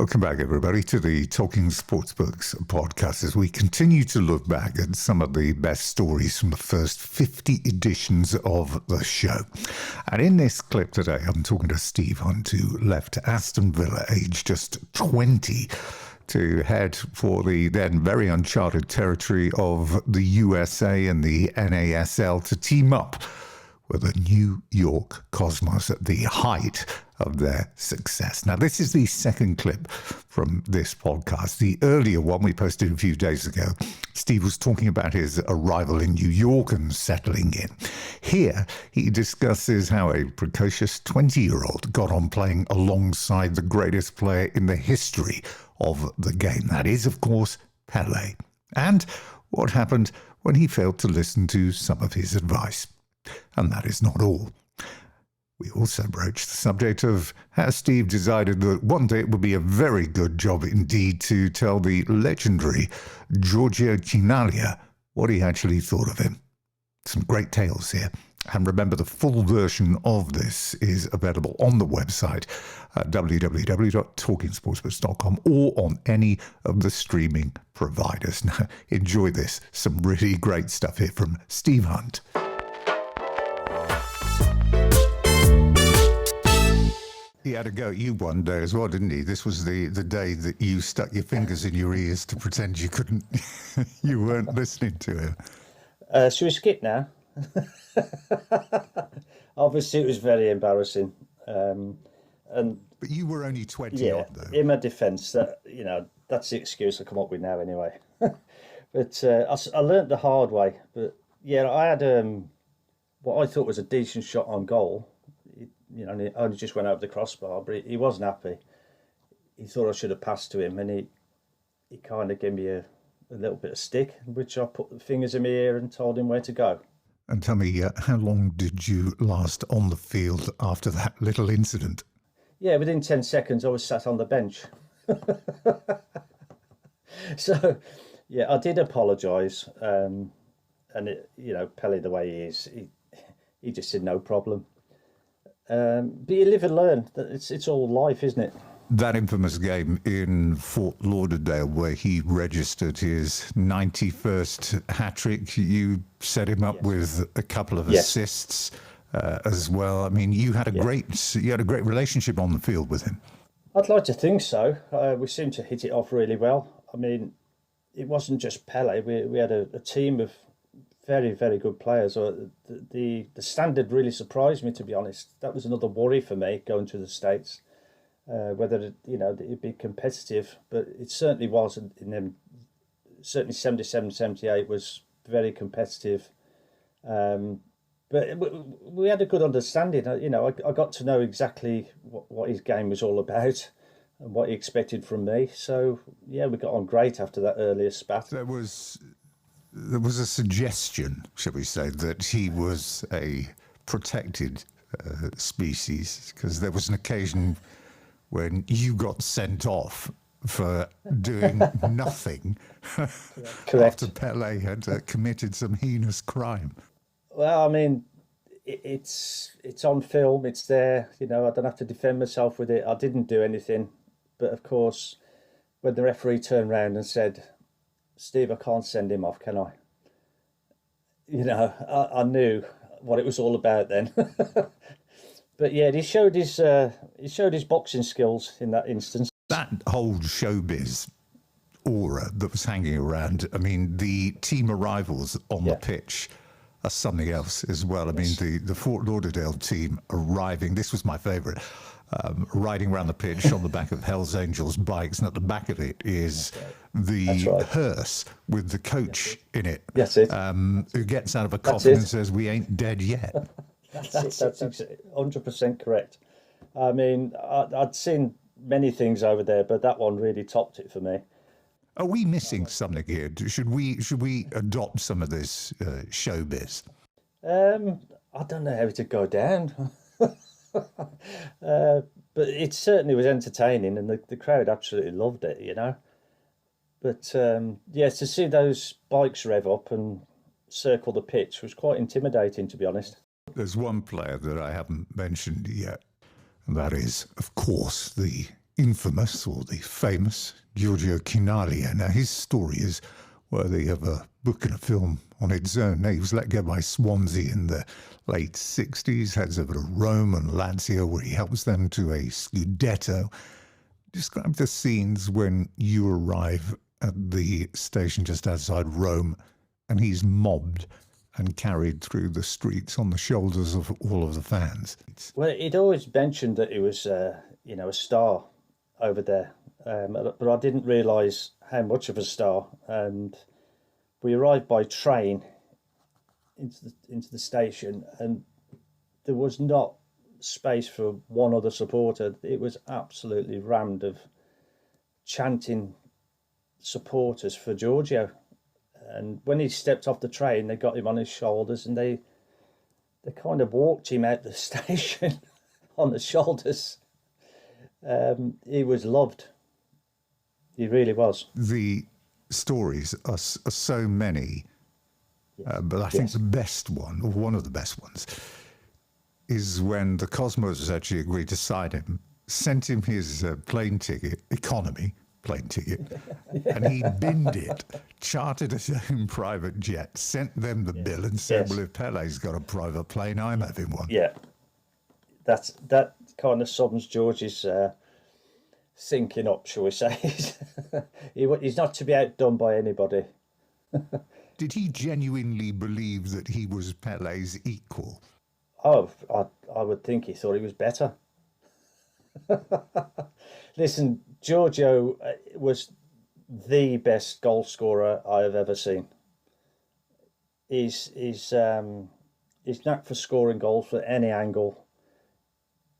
Welcome back, everybody, to the Talking Sportsbooks podcast as we continue to look back at some of the best stories from the first 50 editions of the show. And in this clip today, I'm talking to Steve Hunt, who left Aston Villa, aged just 20, to head for the then very uncharted territory of the USA and the NASL to team up with the New York Cosmos at the height of their success. Now, this is the second clip from this podcast. The earlier one we posted a few days ago, Steve was talking about his arrival in New York and settling in. Here, he discusses how a precocious 20-year-old got on playing alongside the greatest player in the history of the game. That is, of course, Pelé. And what happened when he failed to listen to some of his advice. And that is not all. We also broached the subject of how Steve decided that one day it would be a very good job indeed to tell the legendary Giorgio Chinaglia what he actually thought of him. Some great tales here. And remember, the full version of this is available on the website at www.talkingsportsbooks.com or on any of the streaming providers. Now, enjoy this. Some really great stuff here from Steve Hunt. He had a go at you one day as well, didn't he? This was the day that you stuck your fingers in your ears to pretend you couldn't, you weren't listening to him. Should we skip now? Obviously, it was very embarrassing. But you were only 20 odd, though. In my defence, that's the excuse I come up with now anyway. But I learnt the hard way. But yeah, I had what I thought was a decent shot on goal. And it only just went over the crossbar, but he wasn't happy. He thought I should have passed to him, and he kind of gave me a little bit of stick, which I put the fingers in my ear and told him where to go. And tell me, how long did you last on the field after that little incident? Yeah, within 10 seconds, I was sat on the bench. So, yeah, I did apologise. And, Pelé, the way he is, he just said no problem. But you live and learn. It's all life, isn't it? That infamous game in Fort Lauderdale where he registered his 91st hat-trick, you set him up with a couple of assists as well. I mean, you had a great relationship on the field with him. I'd like to think so. We seemed to hit it off really well. I mean, it wasn't just Pelé. We had a team of very, very good players. The standard really surprised me, to be honest. That was another worry for me going to the States, whether it'd be competitive, but it certainly was. In them, certainly 77, 78 was very competitive. But we had a good understanding. I got to know exactly what his game was all about and what he expected from me. So yeah, we got on great after that earlier spat. There was a suggestion, shall we say, that he was a protected species, because there was an occasion when you got sent off for doing nothing after Pelé had committed some heinous crime. Well, I mean, it's on film, it's there. I don't have to defend myself with it. I didn't do anything. But of course, when the referee turned around and said, "Steve, I can't send him off, can I?" I knew what it was all about then. But yeah, he showed his boxing skills in that instance. That whole showbiz aura that was hanging around. I mean, the team arrivals on the pitch are something else as well. I mean, the Fort Lauderdale team arriving. This was my favourite. Riding around the pitch on the back of Hell's Angels bikes, and at the back of it is the hearse with the coach in it. That's it. Who gets out of a coffin and says, "We ain't dead yet." That's 100% correct. I mean, I'd seen many things over there, but that one really topped it for me. Are we missing something here? Should we adopt some of this showbiz? I don't know how to go down. But it certainly was entertaining, and the crowd absolutely loved it, But to see those bikes rev up and circle the pitch was quite intimidating, to be honest. There's one player that I haven't mentioned yet, and that is, of course, the infamous or the famous Giorgio Chinaglia. Now, his story is worthy of a book and a film on its own. He was let go by Swansea in the late 60s, heads over to Rome and Lazio, where he helps them to a Scudetto. Describe the scenes when you arrive at the station just outside Rome and he's mobbed and carried through the streets on the shoulders of all of the fans. Well, he'd always mentioned that he was, a star over there, but I didn't realise how much of a star. And we arrived by train into the station, and there was not space for one other supporter. It was absolutely rammed of chanting supporters for Giorgio. And when he stepped off the train, they got him on his shoulders and they kind of walked him out the station on the shoulders. He was loved. He really was. The stories are so many, but I think the best one, or one of the best ones, is when the Cosmos actually agreed to sign him, sent him his plane ticket, economy plane ticket, and he binned it, chartered his own private jet, sent them the bill and said, well, if Pele's got a private plane, I'm having one. Yeah. That kind of sums George's sinking up, shall we say. He's not to be outdone by anybody. Did he genuinely believe that he was Pele's equal? Oh, I would think he thought he was better. Listen, Giorgio was the best goal scorer I have ever seen. His knack for scoring goals from any angle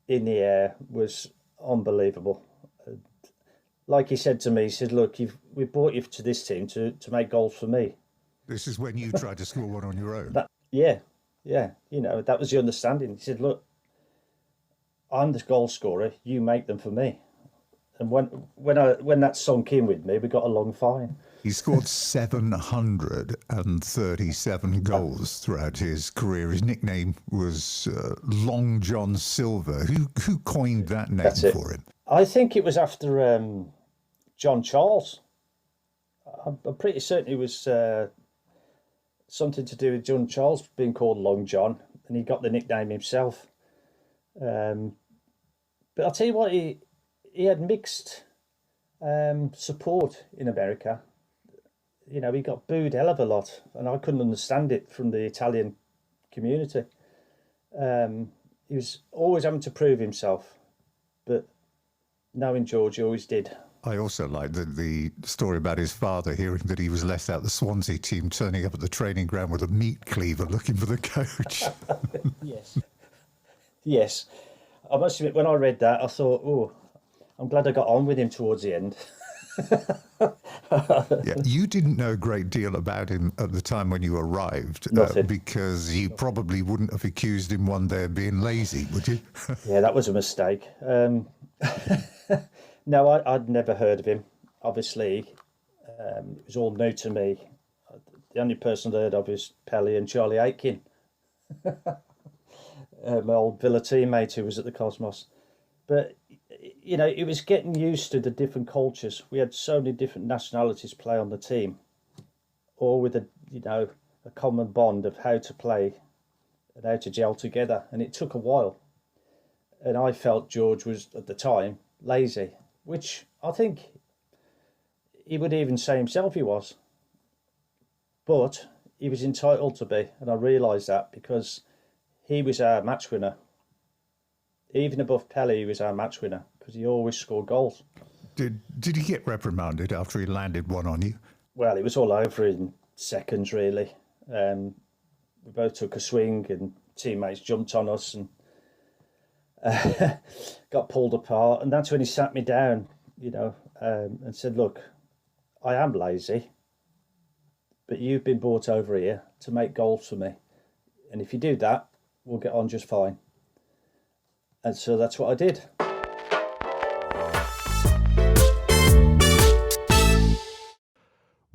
in the air was unbelievable. Like he said to me, he said, look, we brought you to this team to make goals for me. This is when you tried to score one on your own. Yeah. That was the understanding. He said, look, I'm the goal scorer, you make them for me. And when that sunk in with me, we got along fine. He scored 737 goals throughout his career. His nickname was Long John Silver. Who coined that name for him? I think it was after John Charles. I'm pretty certain it was something to do with John Charles being called Long John, and he got the nickname himself. But I'll tell you what, he had mixed support in America. He got booed a hell of a lot, and I couldn't understand it from the Italian community. He was always having to prove himself, but knowing George, he always did. I also like the story about his father hearing that he was left out the Swansea team, turning up at the training ground with a meat cleaver looking for the coach. Yes. I must admit, when I read that, I thought, oh, I'm glad I got on with him towards the end. Yeah, you didn't know a great deal about him at the time when you arrived, because you probably wouldn't have accused him one day of being lazy, would you? Yeah, that was a mistake. No, I'd never heard of him. Obviously, it was all new to me. The only person I'd heard of is Pele and Charlie Aitken, my old Villa teammate who was at the Cosmos. But it was getting used to the different cultures. We had so many different nationalities play on the team, all with a common bond of how to play and how to gel together. And it took a while. And I felt George was, at the time, lazy, which I think he would even say himself he was. But he was entitled to be, and I realised that because he was our match winner. Even above Pele, he was our match winner because he always scored goals. Did he get reprimanded after he landed one on you? Well, it was all over in seconds, really. We both took a swing and teammates jumped on us and got pulled apart. And that's when he sat me down, and said, look, I am lazy, but you've been brought over here to make goals for me. And if you do that, we'll get on just fine. And so that's what I did.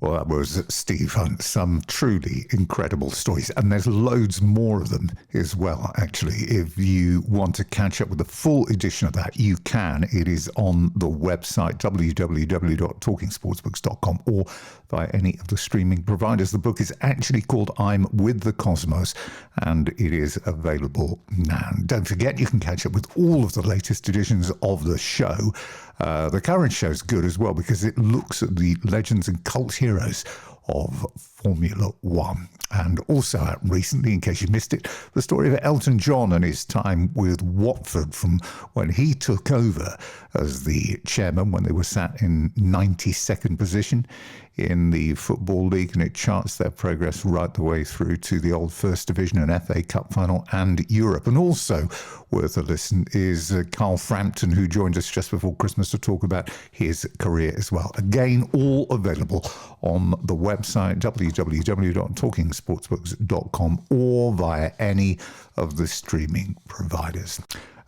Well, that was Steve Hunt. Some truly incredible stories. And there's loads more of them as well, actually. If you want to catch up with the full edition of that, you can. It is on the website, www.talkingsportsbooks.com, or via any of the streaming providers. The book is actually called I'm With the Cosmos, and it is available now. And don't forget, you can catch up with all of the latest editions of the show. The current show is good as well because it looks at the legends and cult heroes of Formula One. And also out recently, in case you missed it, the story of Elton John and his time with Watford from when he took over as the chairman when they were sat in 92nd position in the Football League, and it charts their progress right the way through to the old First Division and FA Cup final and Europe. And also worth a listen is Carl Frampton, who joined us just before Christmas to talk about his career as well. Again, all available on the website www.talkingsportsbooks.com or via any of the streaming providers.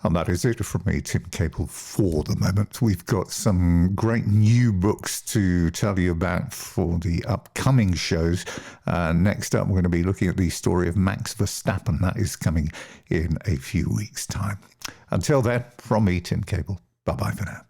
And that is it from me, Tim Cable, for the moment. We've got some great new books to tell you about for the upcoming shows. Next up, we're going to be looking at the story of Max Verstappen. That is coming in a few weeks' time. Until then, from me, Tim Cable, bye-bye for now.